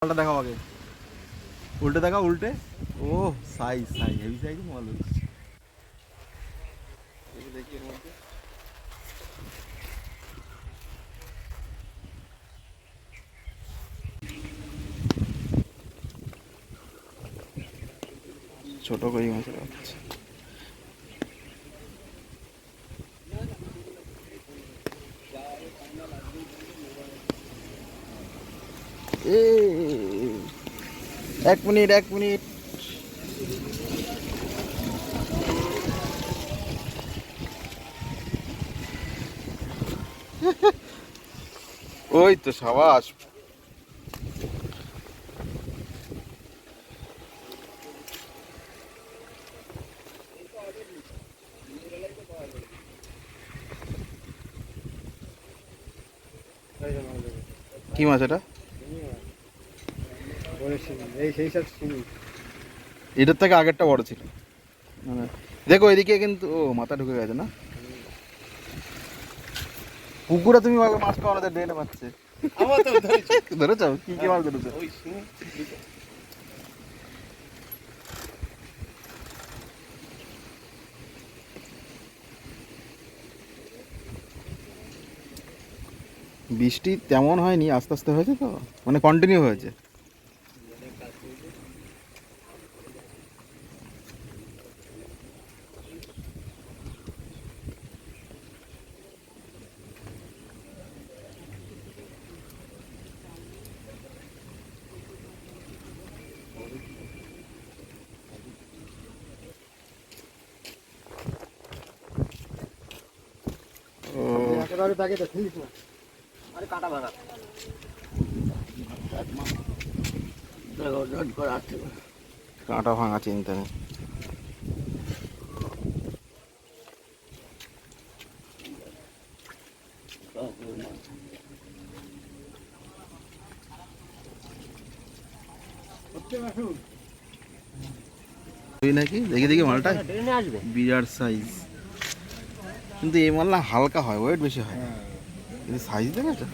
মালটা দেখাও আগে, উল্টে দেখাও, উল্টে। ও সাইজ সাইজ হেভি সাইজ মাল হচ্ছে। দেখি এর মধ্যে ছোট কই মাছের বাচ্চা। এক মিনিট এক মিনিট। ওই তো সাবাস। কি মাছ এটা? এটার থেকে আগেরটা বড় ছিল। দেখো এদিকে কিন্তু, ও মাথা ঢুকে গেছে না। পুকুরে তুমি মাছ পাওয়া যায়, ড্রেনে পাচ্ছে। ধরেছ কি কি মাছ ধরেছো? বৃষ্টি তেমন হয়নি, আস্তে আস্তে হয়েছে তো, মানে কন্টিনিউ হয়েছে। কাঁটা ভাঙা চিন্তা নেই। নাকি দেখি দেখি মালটা বিরাট সাইজ, কিন্তু এই মাল না হালকা হয়, ওয়েট বেশি হয়, কিন্তু সাইজ দেখেছো?